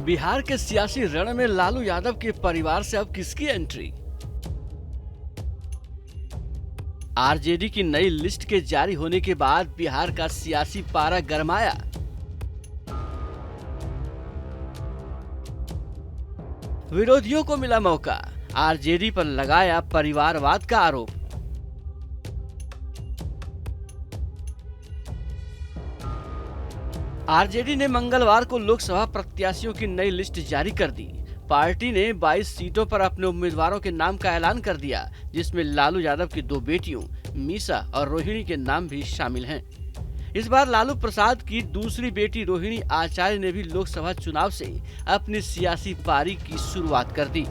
बिहार के सियासी रण में लालू यादव के परिवार से अब किसकी एंट्री? आरजेडी की नई लिस्ट के जारी होने के बाद बिहार का सियासी पारा गरमाया। विरोधियों को मिला मौका, आरजेडी पर लगाया परिवारवाद का आरोप। आरजेडी ने मंगलवार को लोकसभा प्रत्याशियों की नई लिस्ट जारी कर दी। पार्टी ने 22 सीटों पर अपने उम्मीदवारों के नाम का ऐलान कर दिया, जिसमें लालू यादव की 2 बेटियों मीसा और रोहिणी के नाम भी शामिल हैं। इस बार लालू प्रसाद की दूसरी बेटी रोहिणी आचार्य ने भी लोकसभा चुनाव से अपनी सियासी पारी की शुरुआत कर दी।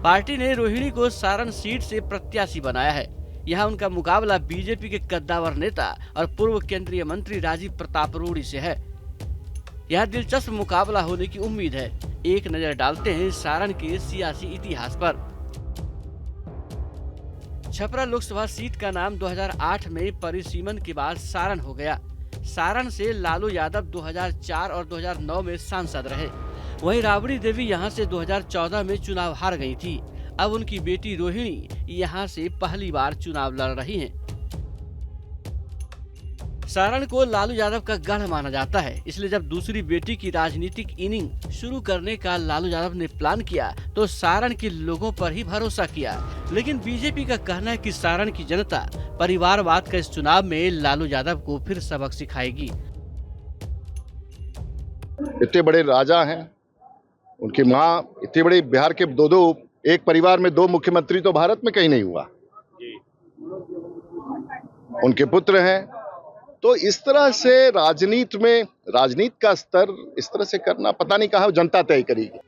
पार्टी ने रोहिणी को सारण सीट से प्रत्याशी बनाया है। यहाँ उनका मुकाबला बीजेपी के कद्दावर नेता और पूर्व केंद्रीय मंत्री राजीव प्रताप रूडी से है। यह दिलचस्प मुकाबला होने की उम्मीद है। एक नजर डालते हैं सारण के सियासी इतिहास पर। छपरा लोकसभा सीट का नाम 2008 में परिसीमन के बाद सारण हो गया। सारण से लालू यादव 2004 और 2009 में सांसद रहे। वहीं राबड़ी देवी यहां से 2014 में चुनाव हार गई थी। अब उनकी बेटी रोहिणी यहां से पहली बार चुनाव लड़ रही हैं। सारण को लालू यादव का गढ़ माना जाता है, इसलिए जब दूसरी बेटी की राजनीतिक इनिंग शुरू करने का लालू यादव ने प्लान किया तो सारण के लोगों पर ही भरोसा किया। लेकिन बीजेपी का कहना है कि सारण की जनता परिवारवाद का इस चुनाव में लालू यादव को फिर सबक सिखाएगी। इतने बड़े राजा हैं, उनकी माँ इतने बड़े बिहार के दो एक परिवार में 2 मुख्यमंत्री तो भारत में कहीं नहीं हुआ। उनके पुत्र हैं, तो इस तरह से राजनीति का स्तर इस तरह से करना पता नहीं कहाँ जनता तय करेगी।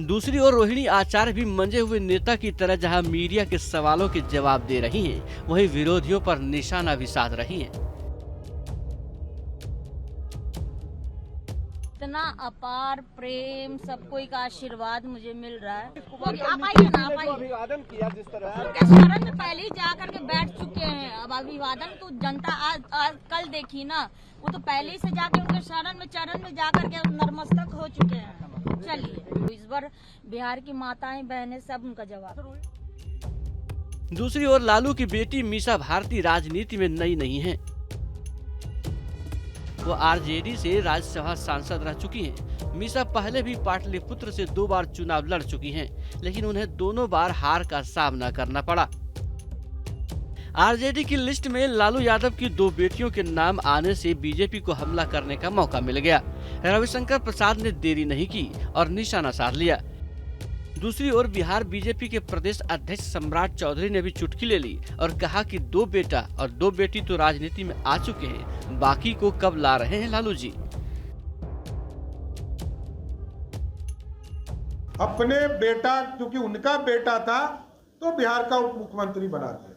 दूसरी ओर रोहिणी आचार्य भी मंजे हुए नेता की तरह जहां मीडिया के सवालों के जवाब दे रही हैं, वहीं विरोधियों पर निशाना भी साध रही हैं। इतना अपार प्रेम, सब कोई का आशीर्वाद मुझे मिल रहा है। आप आइए ना, आप आइए। अभिवादन किया जिस तरह से शरण में पहले ही जाकर के बैठ चुके हैं। अब अभिवादन तो जनता आज कल देखी ना, वो तो पहले ही से जाके उनके शरण में चरण में जाकर के नतमस्तक हो चुके हैं। चलिए, इस बार बिहार की माताएं बहनें सब उनका जवाब। दूसरी ओर लालू की बेटी मीसा भारती राजनीति में नई नहीं है। वो आरजेडी से राज्यसभा सांसद रह चुकी हैं। मीसा पहले भी पाटलिपुत्र से 2 बार चुनाव लड़ चुकी हैं, लेकिन उन्हें दोनों बार हार का सामना करना पड़ा। आरजेडी की लिस्ट में लालू यादव की 2 बेटियों के नाम आने से बीजेपी को हमला करने का मौका मिल गया। रविशंकर प्रसाद ने देरी नहीं की और निशाना साध लिया। दूसरी ओर बिहार बीजेपी के प्रदेश अध्यक्ष सम्राट चौधरी ने भी चुटकी ले ली और कहा कि 2 बेटा और 2 बेटी तो राजनीति में आ चुके हैं, बाकी को कब ला रहे हैं लालू जी। अपने बेटा, क्योंकि उनका बेटा था तो बिहार का उप मुख्यमंत्री बना दिया।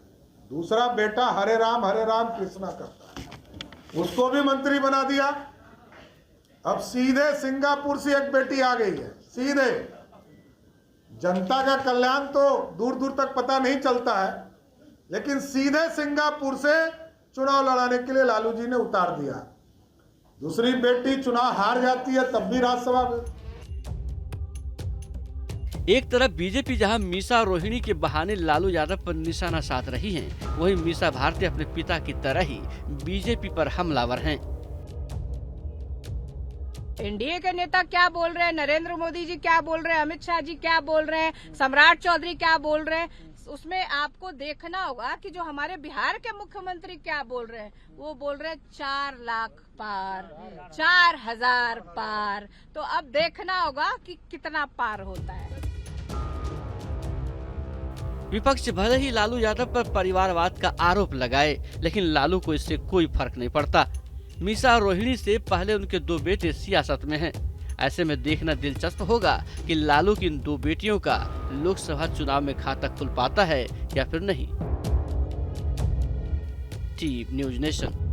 दूसरा बेटा हरे राम कृष्णा करता है, उसको भी मंत्री बना दिया। अब सीधे सिंगापुर से एक बेटी आ गई है। सीधे जनता का कल्याण तो दूर दूर तक पता नहीं चलता है, लेकिन सीधे सिंगापुर से चुनाव लड़ाने के लिए लालू जी ने उतार दिया। दूसरी बेटी चुनाव हार जाती है तब भी राज्यसभा में। एक तरफ बीजेपी जहां मीसा और रोहिणी के बहाने लालू यादव पर निशाना साध रही है, वहीं मीसा भारती अपने पिता की तरह ही बीजेपी पर हमलावर हैं। एनडीए के नेता क्या बोल रहे हैं, नरेंद्र मोदी जी क्या बोल रहे हैं, अमित शाह जी क्या बोल रहे हैं, सम्राट चौधरी क्या बोल रहे हैं, उसमें आपको देखना होगा कि जो हमारे बिहार के मुख्यमंत्री क्या बोल रहे हैं। वो बोल रहे हैं 4 लाख पार, 4000 पार। तो अब देखना होगा कि कितना पार होता है। विपक्ष भले ही लालू यादव पर परिवारवाद का आरोप लगाए, लेकिन लालू को इससे कोई फर्क नहीं पड़ता। मीसा और रोहिणी से पहले उनके 2 बेटे सियासत में हैं। ऐसे में देखना दिलचस्प होगा कि लालू की इन 2 बेटियों का लोकसभा चुनाव में खाता खुल पाता है या फिर नहीं। TV news nation.